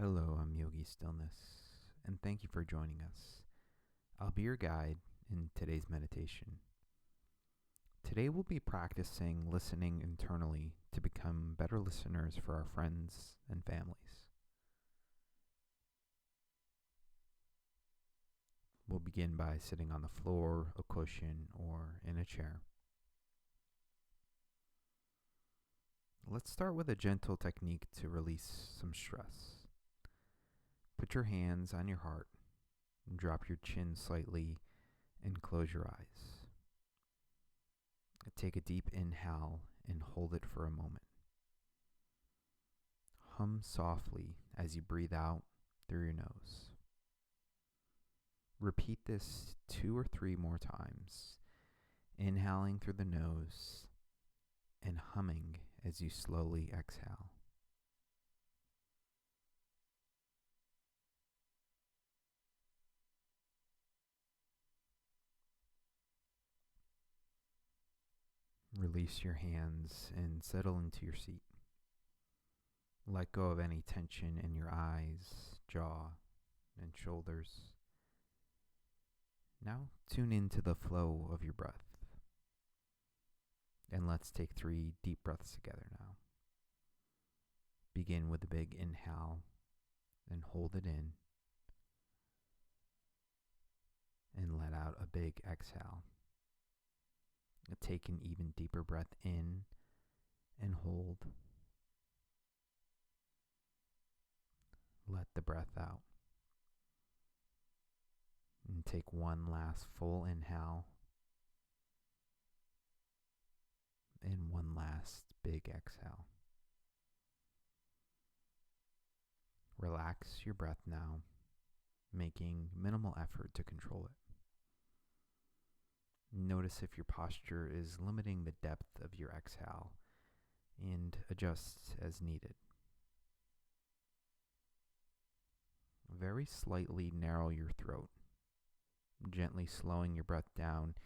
Hello, I'm Yogi Stillness, and thank you for joining us. I'll be your guide in today's meditation. Today we'll be practicing listening internally to become better listeners for our friends and families. We'll begin by sitting on the floor, a cushion, or in a chair. Let's start with a gentle technique to release some stress. Put your hands on your heart, drop your chin slightly, and close your eyes. Take a deep inhale and hold it for a moment. Hum softly as you breathe out through your nose. Repeat this 2 or 3 more times, inhaling through the nose and humming as you slowly exhale. Release your hands and settle into your seat. Let go of any tension in your eyes, jaw, and shoulders. Now tune into the flow of your breath. And let's take 3 deep breaths together now. Begin with a big inhale and hold it in. And let out a big exhale. Take an even deeper breath in and hold. Let the breath out. And take one last full inhale. And one last big exhale. Relax your breath now, making minimal effort to control it. Notice if your posture is limiting the depth of your exhale and adjust as needed. Very slightly narrow your throat, gently slowing your breath down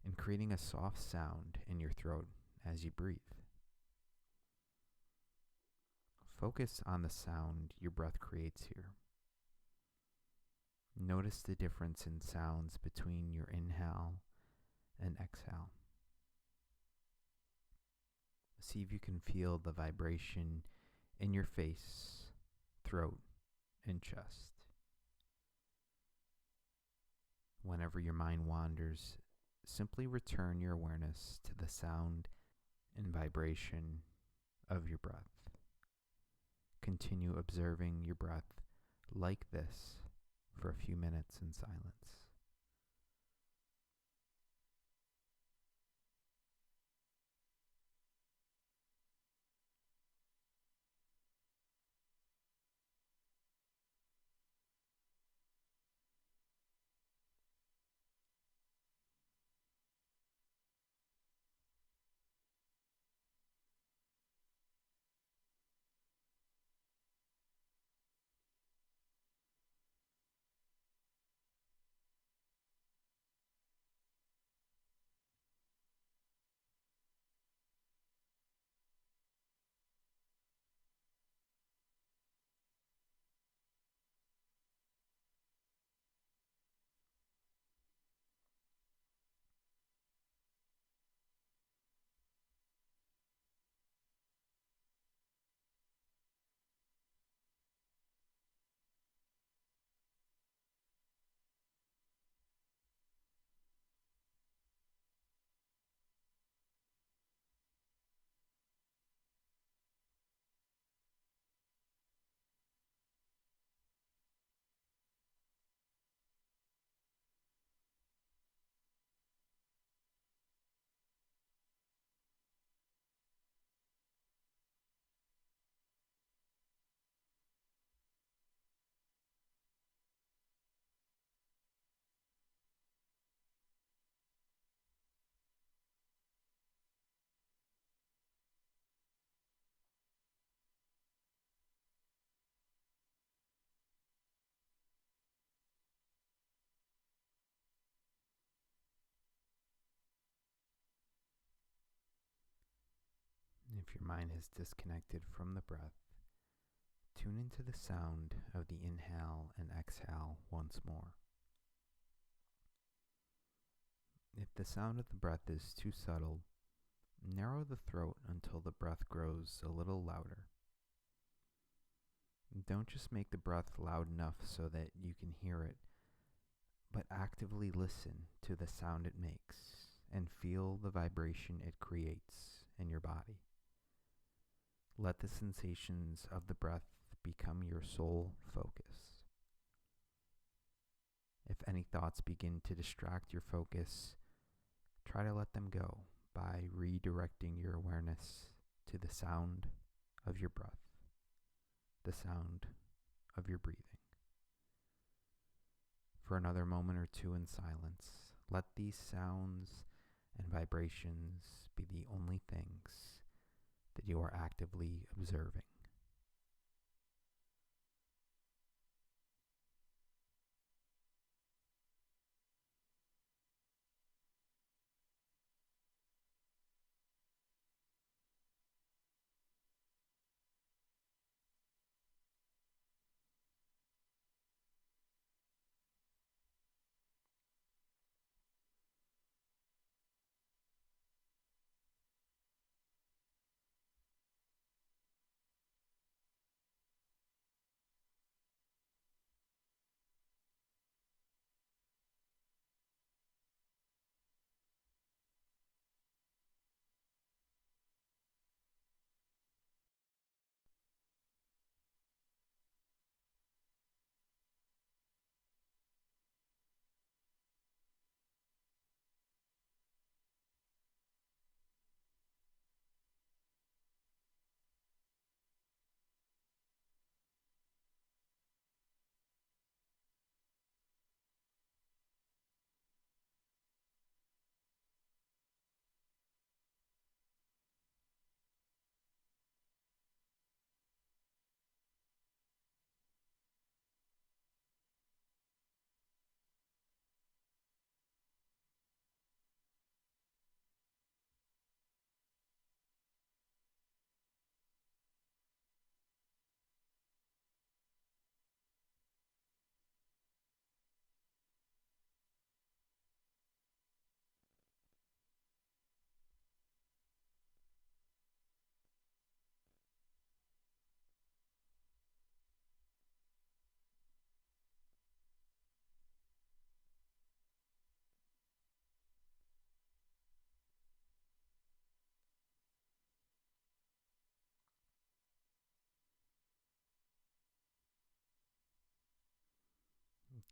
and creating a soft sound in your throat as you breathe. Focus on the sound your breath creates here. Notice the difference in sounds between your inhale and exhale. See if you can feel the vibration in your face, throat, and chest. Whenever your mind wanders, simply return your awareness to the sound and vibration of your breath. Continue observing your breath like this for a few minutes in silence. If your mind is disconnected from the breath, Tune into the sound of the inhale and exhale once more. If the sound of the breath is too subtle, narrow the throat until the breath grows a little louder. Don't just make the breath loud enough so that you can hear it, but actively listen to the sound it makes and feel the vibration it creates in your body. Let the sensations of the breath become your sole focus. If any thoughts begin to distract your focus, try to let them go by redirecting your awareness to the sound of your breath, the sound of your breathing. For another moment or two in silence, let these sounds and vibrations be the only things that you are actively observing.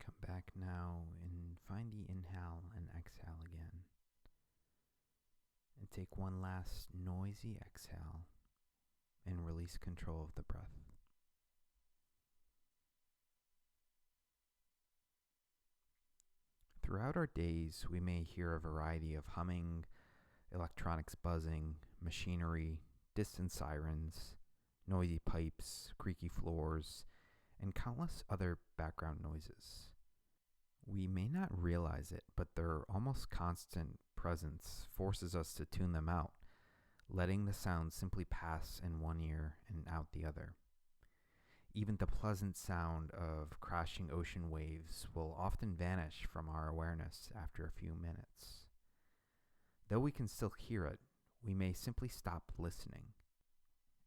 Come back now and find the inhale and exhale again. And take one last noisy exhale and release control of the breath. Throughout our days, we may hear a variety of humming, electronics buzzing, machinery, distant sirens, noisy pipes, creaky floors, and countless other background noises. We may not realize it, but their almost constant presence forces us to tune them out, letting the sound simply pass in one ear and out the other. Even the pleasant sound of crashing ocean waves will often vanish from our awareness after a few minutes. Though we can still hear it, we may simply stop listening.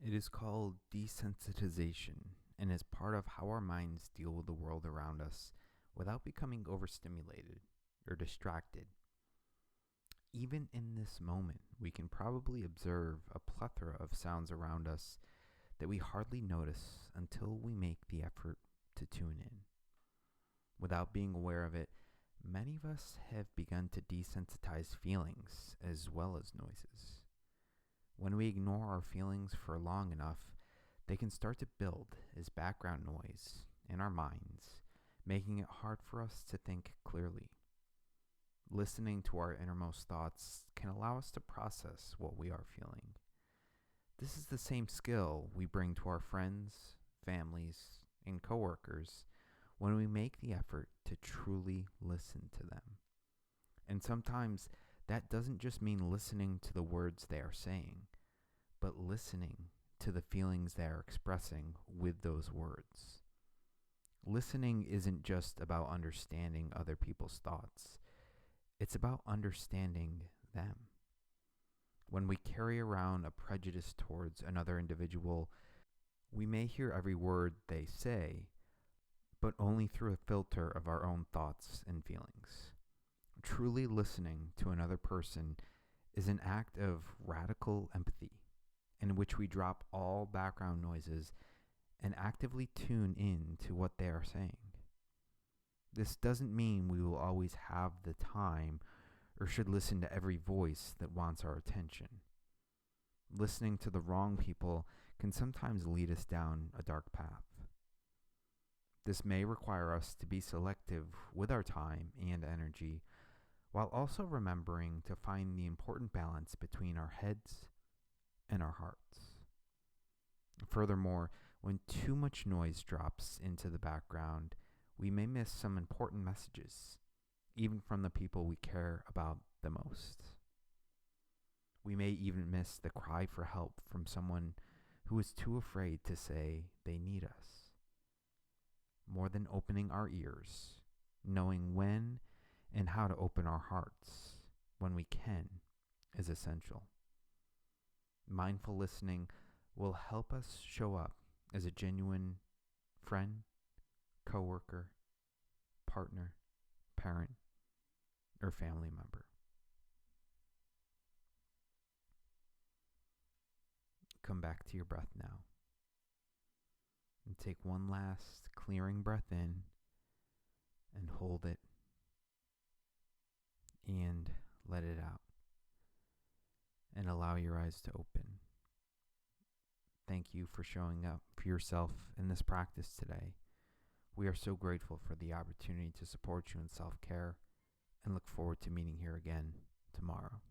It is called desensitization and is part of how our minds deal with the world around us without becoming overstimulated or distracted. Even in this moment, we can probably observe a plethora of sounds around us that we hardly notice until we make the effort to tune in. Without being aware of it, many of us have begun to desensitize feelings as well as noises. When we ignore our feelings for long enough, they can start to build as background noise in our minds, making it hard for us to think clearly. Listening to our innermost thoughts can allow us to process what we are feeling. This is the same skill we bring to our friends, families, and coworkers when we make the effort to truly listen to them. And sometimes that doesn't just mean listening to the words they are saying, but listening to the feelings they are expressing with those words. Listening isn't just about understanding other people's thoughts, it's about understanding them. When we carry around a prejudice towards another individual, we may hear every word they say, but only through a filter of our own thoughts and feelings. Truly listening to another person is an act of radical empathy, in which we drop all background noises and actively tune in to what they are saying. This doesn't mean we will always have the time or should listen to every voice that wants our attention. Listening to the wrong people can sometimes lead us down a dark path. This may require us to be selective with our time and energy, while also remembering to find the important balance between our heads and our hearts. Furthermore, when too much noise drops into the background, we may miss some important messages, even from the people we care about the most. We may even miss the cry for help from someone who is too afraid to say they need us. More than opening our ears, knowing when and how to open our hearts when we can is essential. Mindful listening will help us show up as a genuine friend, coworker, partner, parent, or family member. Come back to your breath now. And take one last clearing breath in and hold it and let it out. And allow your eyes to open. Thank you for showing up for yourself in this practice today. We are so grateful for the opportunity to support you in self-care and look forward to meeting here again tomorrow.